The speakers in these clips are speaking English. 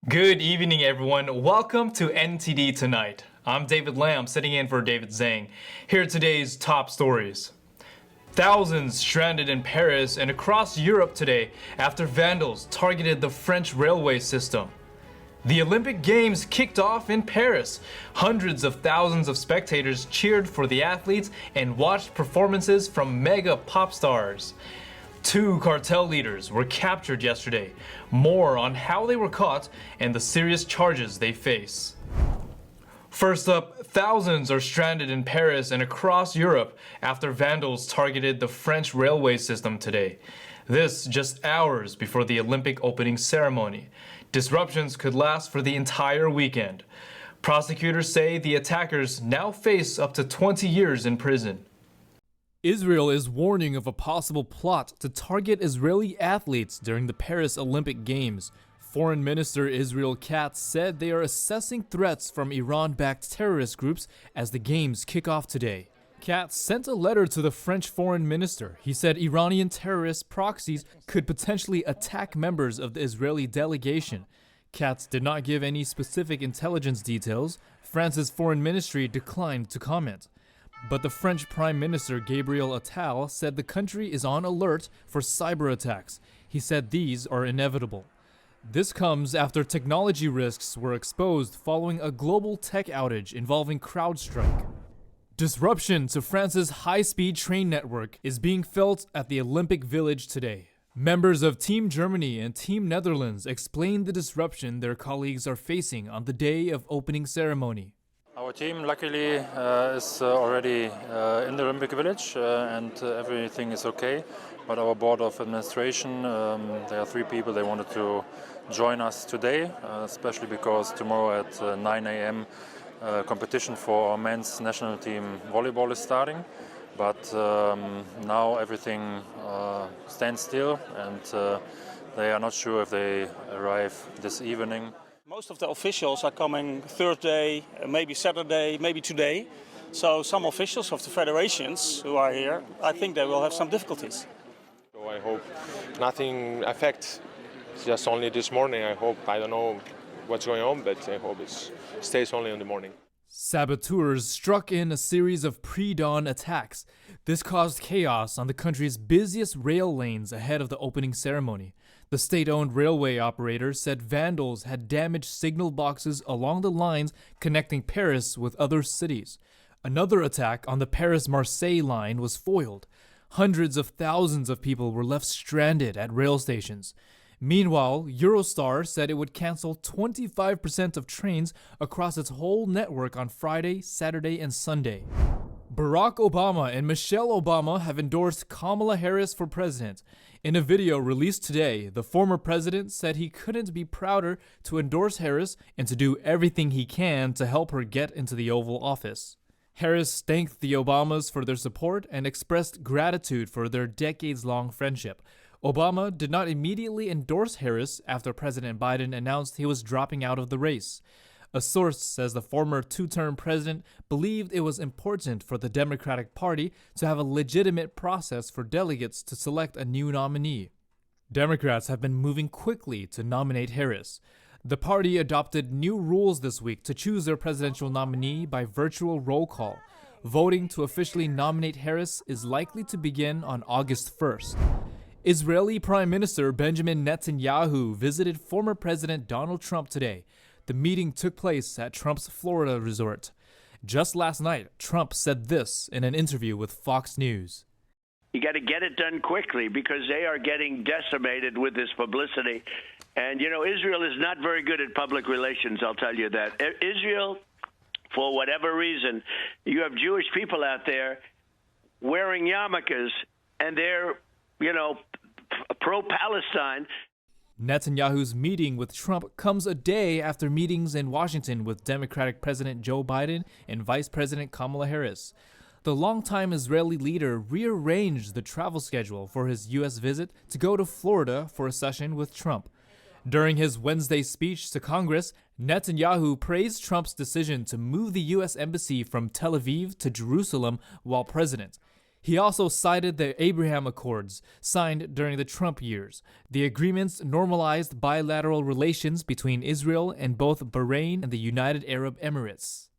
Good evening, everyone. Welcome to NTD Tonight. I'm David Lamb, sitting in for David Zhang. Here are today's top stories. Thousands stranded in Paris and across Europe today after vandals targeted the French railway system. The Olympic Games kicked off in Paris. Hundreds of thousands of spectators cheered for the athletes and watched performances from mega pop stars. Two cartel leaders were captured yesterday. More on how they were caught and the serious charges they face. First up, thousands are stranded in Paris and across Europe after vandals targeted the French railway system today. This just hours before the Olympic opening ceremony. Disruptions could last for the entire weekend. Prosecutors say the attackers now face up to 20 years in prison. Israel is warning of a possible plot to target Israeli athletes during the Paris Olympic Games. Foreign Minister Israel Katz said they are assessing threats from Iran-backed terrorist groups as the Games kick off today. Katz sent a letter to the French Foreign Minister. He said Iranian terrorist proxies could potentially attack members of the Israeli delegation. Katz did not give any specific intelligence details. France's foreign ministry declined to comment. But the French Prime Minister Gabriel Attal said the country is on alert for cyberattacks. He said these are inevitable. This comes after technology risks were exposed following a global tech outage involving CrowdStrike. Disruption to France's high-speed train network is being felt at the Olympic Village today. Members of Team Germany and Team Netherlands explained the disruption their colleagues are facing on the day of opening ceremony. Our team luckily is already in the Olympic Village and everything is okay. But our board of administration, there are 3 people, they wanted to join us today, especially because tomorrow at 9 a.m. Competition for our men's national team volleyball is starting. But now everything stands still and they are not sure if they arrive this evening. Most of the officials are coming Thursday, maybe Saturday, maybe today. So some officials of the federations who are here, I think they will have some difficulties. So I hope nothing affects. Just only this morning, I hope. I don't know what's going on, but I hope it stays only in the morning. Saboteurs struck in a series of pre-dawn attacks. This caused chaos on the country's busiest rail lanes ahead of the opening ceremony. The state-owned railway operator said vandals had damaged signal boxes along the lines connecting Paris with other cities. Another attack on the Paris-Marseille line was foiled. Hundreds of thousands of people were left stranded at rail stations. Meanwhile, Eurostar said it would cancel 25% of trains across its whole network on Friday, Saturday, and Sunday. Barack Obama and Michelle Obama have endorsed Kamala Harris for president. In a video released today, the former president said he couldn't be prouder to endorse Harris and to do everything he can to help her get into the Oval Office. Harris thanked the Obamas for their support and expressed gratitude for their decades-long friendship. Obama did not immediately endorse Harris after President Biden announced he was dropping out of the race. A source says the former 2-term president believed it was important for the Democratic Party to have a legitimate process for delegates to select a new nominee. Democrats have been moving quickly to nominate Harris. The party adopted new rules this week to choose their presidential nominee by virtual roll call. Voting to officially nominate Harris is likely to begin on August 1st. Israeli Prime Minister Benjamin Netanyahu visited former President Donald Trump today. The meeting took place at Trump's Florida resort. Just last night, Trump said this in an interview with Fox News. You got to get it done quickly because they are getting decimated with this publicity. And, you know, Israel is not very good at public relations, I'll tell you that. Israel, for whatever reason, you have Jewish people out there wearing yarmulkes and they're, you know, pro-Palestine. Netanyahu's meeting with Trump comes a day after meetings in Washington with Democratic President Joe Biden and Vice President Kamala Harris. The longtime Israeli leader rearranged the travel schedule for his U.S. visit to go to Florida for a session with Trump. During his Wednesday speech to Congress, Netanyahu praised Trump's decision to move the U.S. embassy from Tel Aviv to Jerusalem while president. He also cited the Abraham Accords, signed during the Trump years. The agreements normalized bilateral relations between Israel and both Bahrain and the United Arab Emirates.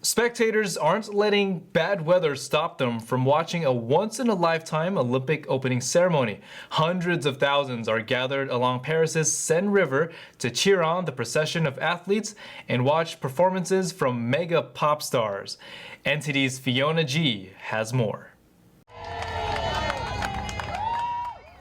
Spectators aren't letting bad weather stop them from watching a once-in-a-lifetime Olympic opening ceremony. Hundreds of thousands are gathered along Paris's Seine River to cheer on the procession of athletes and watch performances from mega pop stars. NTD's Fiona G has more.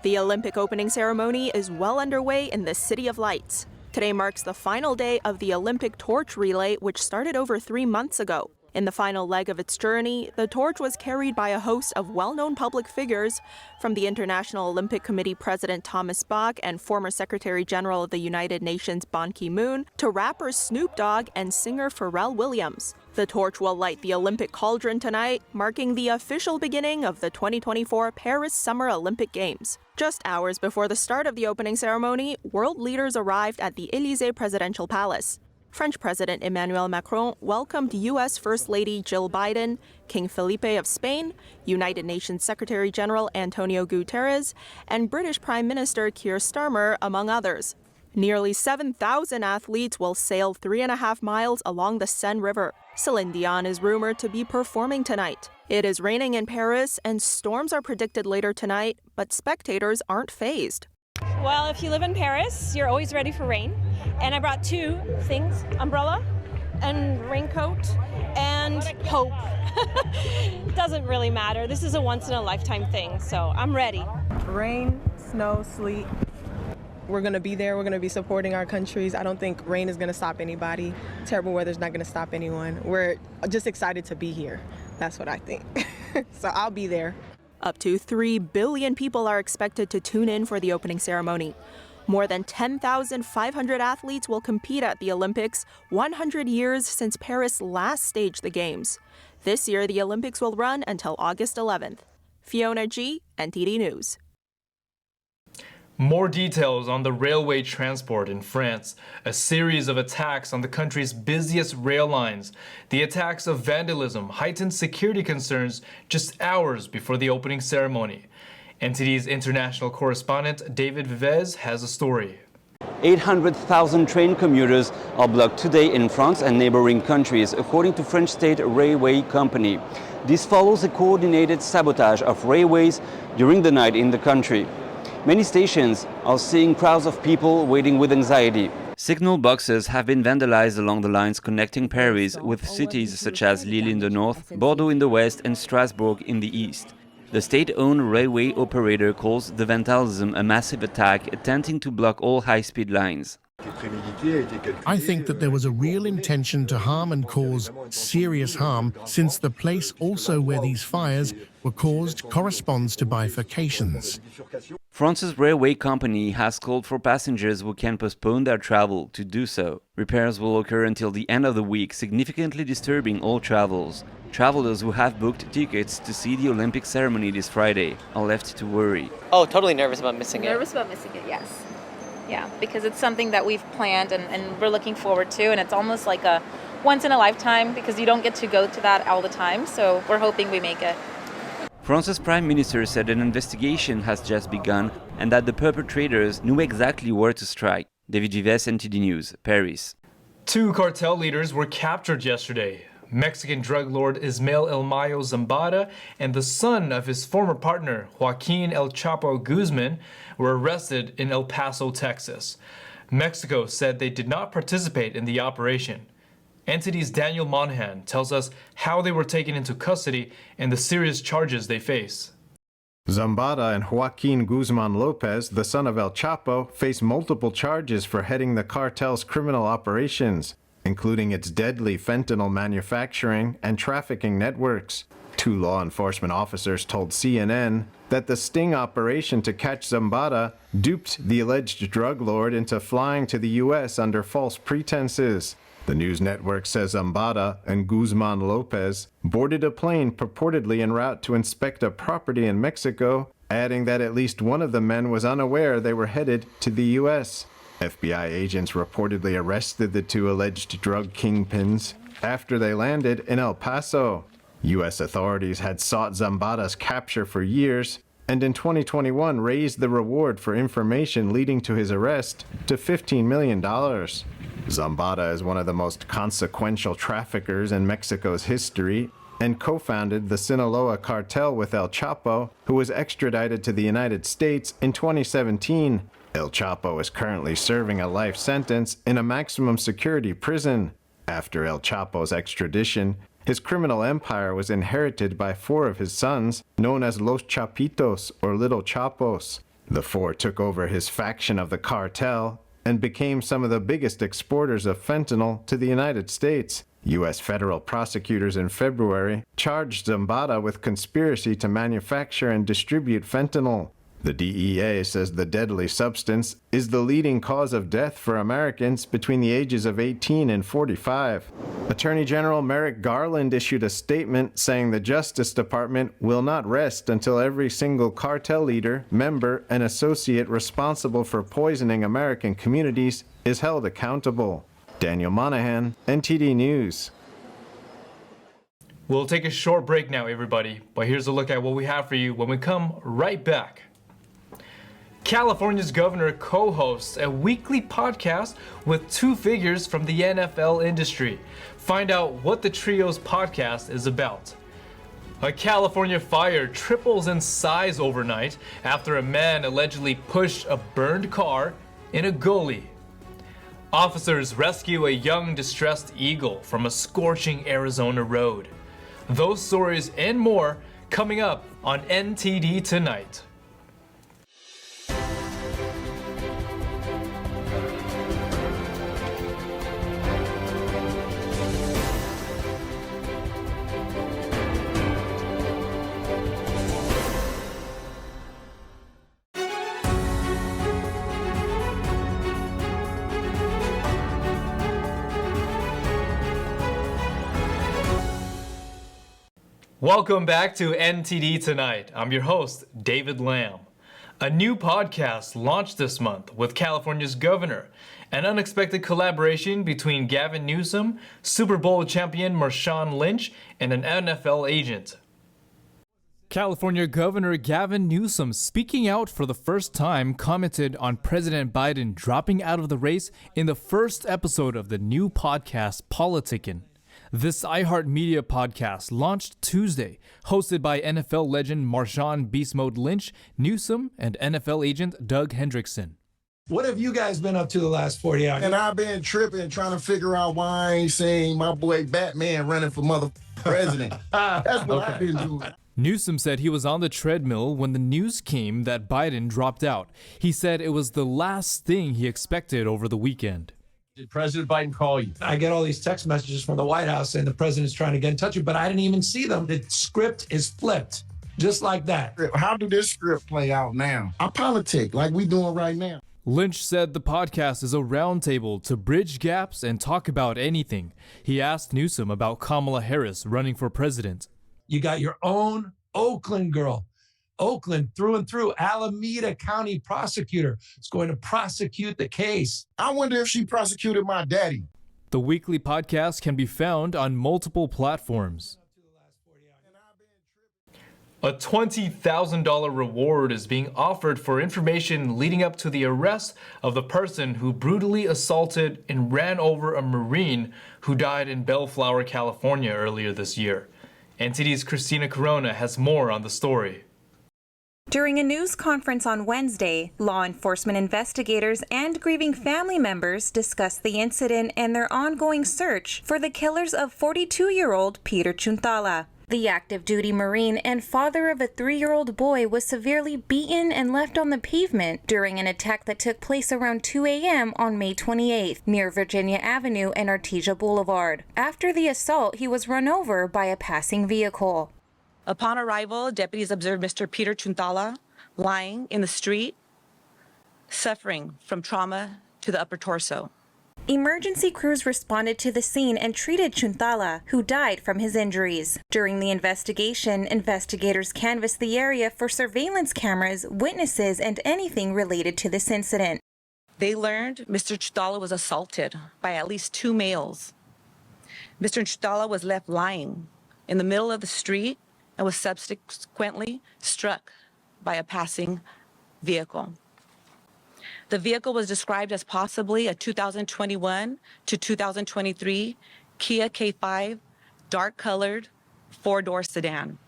The Olympic opening ceremony is well underway in the City of Lights. Today marks the final day of the Olympic torch relay, which started over 3 months ago. In the final leg of its journey, the torch was carried by a host of well-known public figures, from the International Olympic Committee President Thomas Bach and former Secretary General of the United Nations Ban Ki-moon, to rapper Snoop Dogg and singer Pharrell Williams. The torch will light the Olympic cauldron tonight, marking the official beginning of the 2024 Paris Summer Olympic Games. Just hours before the start of the opening ceremony, world leaders arrived at the Élysée Presidential Palace. French President Emmanuel Macron welcomed U.S. First Lady Jill Biden, King Felipe of Spain, United Nations Secretary General Antonio Guterres, and British Prime Minister Keir Starmer, among others. Nearly 7,000 athletes will sail 3.5 miles along the Seine River. Celine Dion is rumored to be performing tonight. It is raining in Paris and storms are predicted later tonight, but spectators aren't fazed. Well, if you live in Paris, you're always ready for rain. And I brought 2 things, umbrella and raincoat and hope. Doesn't really matter. This is a once-in-a-lifetime thing, so I'm ready. Rain, snow, sleet. We're going to be there. We're going to be supporting our countries. I don't think rain is going to stop anybody. Terrible weather is not going to stop anyone. We're just excited to be here. That's what I think. So I'll be there. Up to 3 billion people are expected to tune in for the opening ceremony. More than 10,500 athletes will compete at the Olympics, 100 years since Paris last staged the Games. This year, the Olympics will run until August 11th. Fiona G, NTD News. More details on the railway transport in France. A series of attacks on the country's busiest rail lines. The attacks of vandalism heightened security concerns just hours before the opening ceremony. NTD's international correspondent David Vivez has a story. 800,000 train commuters are blocked today in France and neighboring countries, according to French State Railway Company. This follows a coordinated sabotage of railways during the night in the country. Many stations are seeing crowds of people waiting with anxiety. Signal boxes have been vandalized along the lines connecting Paris with cities such as Lille in the north, Bordeaux in the west and Strasbourg in the east. The state-owned railway operator calls the vandalism a massive attack attempting to block all high-speed lines. I think that there was a real intention to harm and cause serious harm, since the place also where these fires were caused corresponds to bifurcations. France's railway company has called for passengers who can postpone their travel to do so. Repairs will occur until the end of the week, significantly disturbing all travels. Travelers who have booked tickets to see the Olympic ceremony this Friday are left to worry. Oh, totally nervous about missing it. Nervous about missing it, yes. Yeah, because it's something that we've planned and we're looking forward to, and it's almost like a once in a lifetime because you don't get to go to that all the time, so we're hoping we make it. France's Prime Minister said an investigation has just begun and that the perpetrators knew exactly where to strike. David Vives, NTD News, Paris. 2 cartel leaders were captured yesterday. Mexican drug lord Ismael El Mayo Zambada and the son of his former partner, Joaquin El Chapo Guzman, were arrested in El Paso, Texas. Mexico said they did not participate in the operation. NTD's Daniel Monahan tells us how they were taken into custody and the serious charges they face. Zambada and Joaquin Guzman Lopez, the son of El Chapo, face multiple charges for heading the cartel's criminal operations, including its deadly fentanyl manufacturing and trafficking networks. 2 law enforcement officers told CNN that the sting operation to catch Zambada duped the alleged drug lord into flying to the U.S. under false pretenses. The news network says Zambada and Guzman Lopez boarded a plane purportedly en route to inspect a property in Mexico, adding that at least one of the men was unaware they were headed to the U.S. FBI agents reportedly arrested the 2 alleged drug kingpins after they landed in El Paso. U.S. authorities had sought Zambada's capture for years, and in 2021 raised the reward for information leading to his arrest to $15 million. Zambada is one of the most consequential traffickers in Mexico's history and co-founded the Sinaloa cartel with El Chapo, who was extradited to the United States in 2017. El Chapo is currently serving a life sentence in a maximum security prison. After El Chapo's extradition, his criminal empire was inherited by 4 of his sons, known as Los Chapitos or Little Chapos. The 4 took over his faction of the cartel and became some of the biggest exporters of fentanyl to the United States. U.S. federal prosecutors in February charged Zambada with conspiracy to manufacture and distribute fentanyl. The DEA says the deadly substance is the leading cause of death for Americans between the ages of 18 and 45. Attorney General Merrick Garland issued a statement saying the Justice Department will not rest until every single cartel leader, member, and associate responsible for poisoning American communities is held accountable. Daniel Monahan, NTD News. We'll take a short break now, everybody, but here's a look at what we have for you when we come right back. California's governor co-hosts a weekly podcast with 2 figures from the NFL industry. Find out what the trio's podcast is about. A California fire triples in size overnight after a man allegedly pushed a burned car in a gully. Officers rescue a young distressed eagle from a scorching Arizona road. Those stories and more coming up on NTD Tonight. Welcome back to NTD Tonight. I'm your host, David Lamb. A new podcast launched this month with California's governor, an unexpected collaboration between Gavin Newsom, Super Bowl champion Marshawn Lynch, and an NFL agent. California Governor Gavin Newsom, speaking out for the first time, commented on President Biden dropping out of the race in the first episode of the new podcast, Politickin'. This iHeartMedia podcast launched Tuesday, hosted by NFL legend Marshawn Beast Mode Lynch, Newsom, and NFL agent Doug Hendrickson. What have you guys been up to the last 40 hours? And I've been tripping, trying to figure out why I ain't seen my boy Batman running for president. That's what I've been doing. Newsom said he was on the treadmill when the news came that Biden dropped out. He said it was the last thing he expected over the weekend. Did President Biden call you? I get all these text messages from the White House saying the president's trying to get in touch with you, but I didn't even see them. The script is flipped, just like that. How do this script play out now? I politic like we doing right now. Lynch said the podcast is a roundtable to bridge gaps and talk about anything. He asked Newsom about Kamala Harris running for president. You got your own Oakland girl. Oakland through and through, Alameda County prosecutor is going to prosecute the case. I wonder if she prosecuted my daddy. The weekly podcast can be found on multiple platforms. A $20,000 reward is being offered for information leading up to the arrest of the person who brutally assaulted and ran over a Marine who died in Bellflower, California earlier this year. NTD's Christina Corona has more on the story. During a news conference on Wednesday, law enforcement investigators and grieving family members discussed the incident and their ongoing search for the killers of 42-year-old Peter Chuntala. The active duty Marine and father of a 3-year-old boy was severely beaten and left on the pavement during an attack that took place around 2 a.m. on May 28th near Virginia Avenue and Artesia Boulevard. After the assault, he was run over by a passing vehicle. Upon arrival, deputies observed Mr. Peter Chuntala lying in the street, suffering from trauma to the upper torso. Emergency crews responded to the scene and treated Chuntala, who died from his injuries. During the investigation, investigators canvassed the area for surveillance cameras, witnesses, and anything related to this incident. They learned Mr. Chuntala was assaulted by at least 2 males. Mr. Chuntala was left lying in the middle of the street and was subsequently struck by a passing vehicle. The vehicle was described as possibly a 2021 to 2023 Kia K5 dark-colored four-door sedan.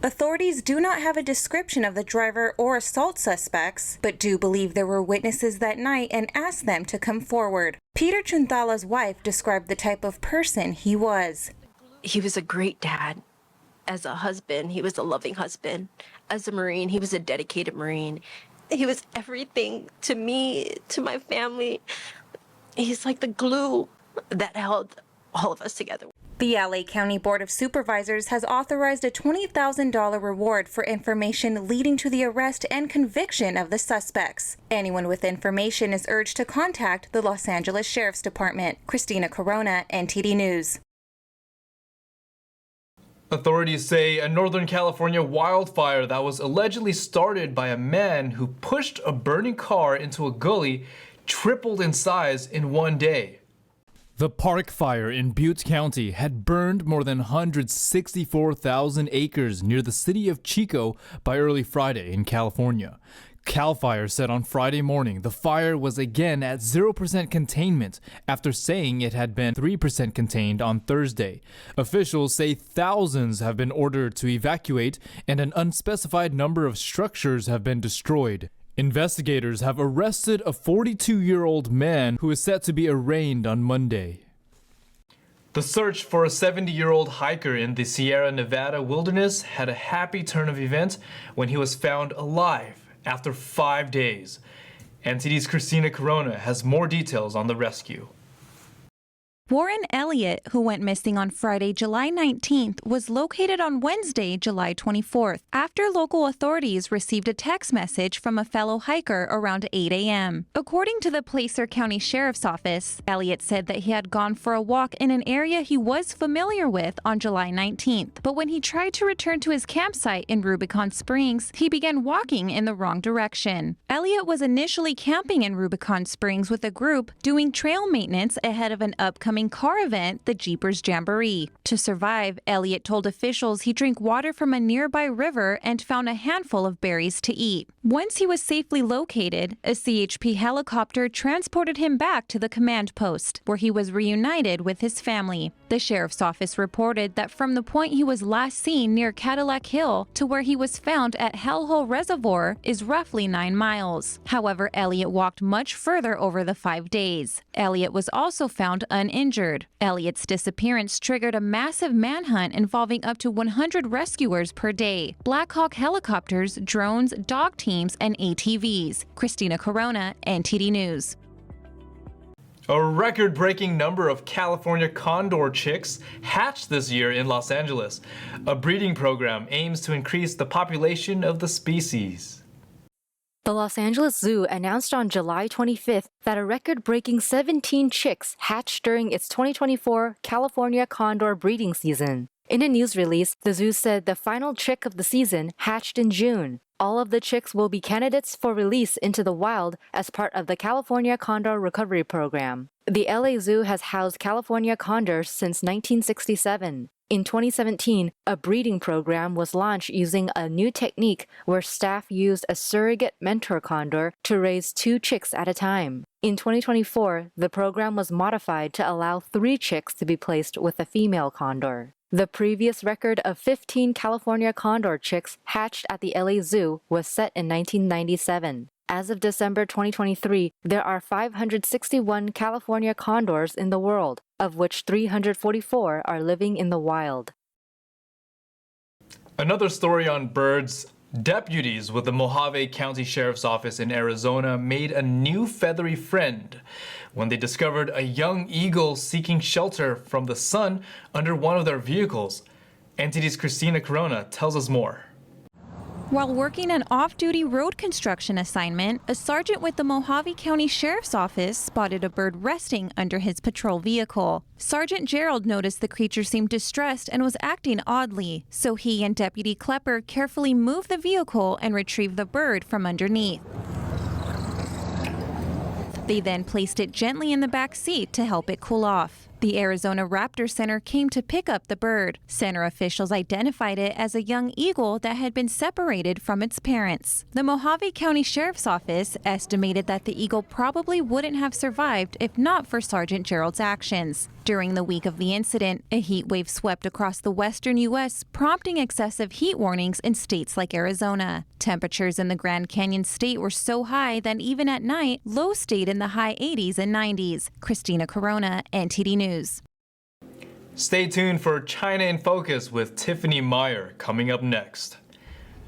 Authorities do not have a description of the driver or assault suspects, but do believe there were witnesses that night and asked them to come forward. Peter Chuntala's wife described the type of person he was. He was a great dad. As a husband, he was a loving husband. As a Marine, he was a dedicated Marine. He was everything to me, to my family. He's like the glue that held all of us together. The LA County Board of Supervisors has authorized a $20,000 reward for information leading to the arrest and conviction of the suspects. Anyone with information is urged to contact the Los Angeles Sheriff's Department. Christina Corona, NTD News. Authorities say a Northern California wildfire that was allegedly started by a man who pushed a burning car into a gully tripled in size in one day. The Park Fire in Butte County had burned more than 164,000 acres near the city of Chico by early Friday in California. CAL FIRE said on Friday morning the fire was again at 0% containment after saying it had been 3% contained on Thursday. Officials say thousands have been ordered to evacuate and an unspecified number of structures have been destroyed. Investigators have arrested a 42-year-old man who is set to be arraigned on Monday. The search for a 70-year-old hiker in the Sierra Nevada wilderness had a happy turn of events when he was found alive after 5 days. NTD's Christina Corona has more details on the rescue. Warren Elliott, who went missing on Friday, July 19th, was located on Wednesday, July 24th, after local authorities received a text message from a fellow hiker around 8 a.m. According to the Placer County Sheriff's Office, Elliott said that he had gone for a walk in an area he was familiar with on July 19th, but when he tried to return to his campsite in Rubicon Springs, he began walking in the wrong direction. Elliott was initially camping in Rubicon Springs with a group doing trail maintenance ahead of an upcoming car event, the Jeepers Jamboree. To survive, Elliott told officials he drank water from a nearby river and found a handful of berries to eat. Once he was safely located, a CHP helicopter transported him back to the command post, where he was reunited with his family. The sheriff's office reported that from the point he was last seen near Cadillac Hill to where he was found at Hellhole Reservoir is roughly 9 miles. However, Elliott walked much further over the 5 days. Elliott was also found uninjured. Elliott's disappearance triggered a massive manhunt involving up to 100 rescuers per day, Black Hawk helicopters, drones, dog teams, and ATVs. Christina Corona, NTD News. A record-breaking number of California Condor chicks hatched this year in Los Angeles. A breeding program aims to increase the population of the species. The Los Angeles Zoo announced on July 25th that a record-breaking 17 chicks hatched during its 2024 California Condor breeding season. In a news release, the zoo said the final chick of the season hatched in June. All of the chicks will be candidates for release into the wild as part of the California Condor Recovery Program. The LA Zoo has housed California condors since 1967. In 2017, a breeding program was launched using a new technique where staff used a surrogate mentor condor to raise 2 chicks at a time. In 2024, the program was modified to allow 3 chicks to be placed with a female condor. The previous record of 15 California condor chicks hatched at the LA Zoo was set in 1997. As of December 2023, there are 561 California condors in the world, of which 344 are living in the wild. Another story on birds. Deputies with the Mojave County Sheriff's Office in Arizona made a new feathery friend when they discovered a young eagle seeking shelter from the sun under one of their vehicles. NTD's Christina Corona tells us more. While working an off-duty road construction assignment, a sergeant with the Mojave County Sheriff's Office spotted a bird resting under his patrol vehicle. Sergeant Gerald noticed the creature seemed distressed and was acting oddly, so he and Deputy Klepper carefully moved the vehicle and retrieved the bird from underneath. They then placed it gently in the back seat to help it cool off. The Arizona Raptor Center came to pick up the bird. Center officials identified it as a young eagle that had been separated from its parents. The Mojave County Sheriff's Office estimated that the eagle probably wouldn't have survived if not for Sergeant Gerald's actions. During the week of the incident, a heat wave swept across the western U.S., prompting excessive heat warnings in states like Arizona. Temperatures in the Grand Canyon state were so high that even at night, lows stayed in the high 80s and 90s. Christina Corona, NTD News. Stay tuned for China in Focus with Tiffany Meyer coming up next.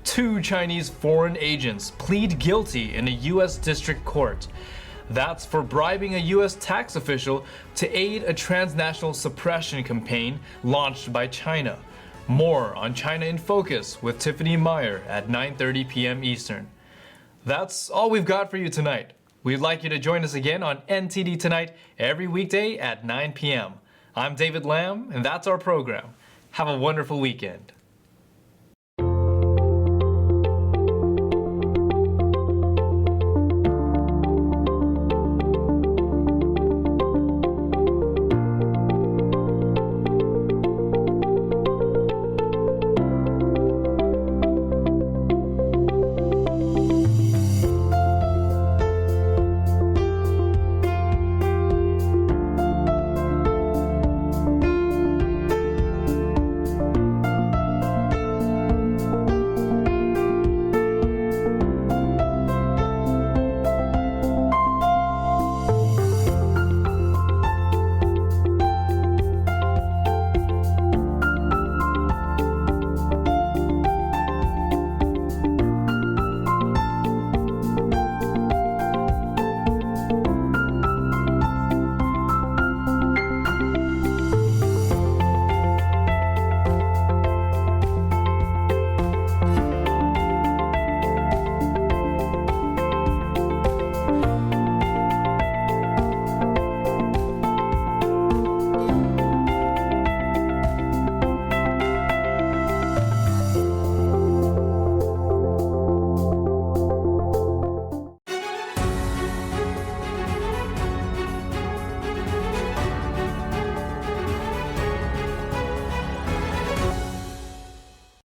2 Chinese foreign agents plead guilty in a U.S. district court. That's for bribing a U.S. tax official to aid a transnational suppression campaign launched by China. More on China in Focus with Tiffany Meyer at 9:30 p.m. Eastern. That's all we've got for you tonight. We'd like you to join us again on NTD Tonight every weekday at 9 p.m. I'm David Lamb, and that's our program. Have a wonderful weekend.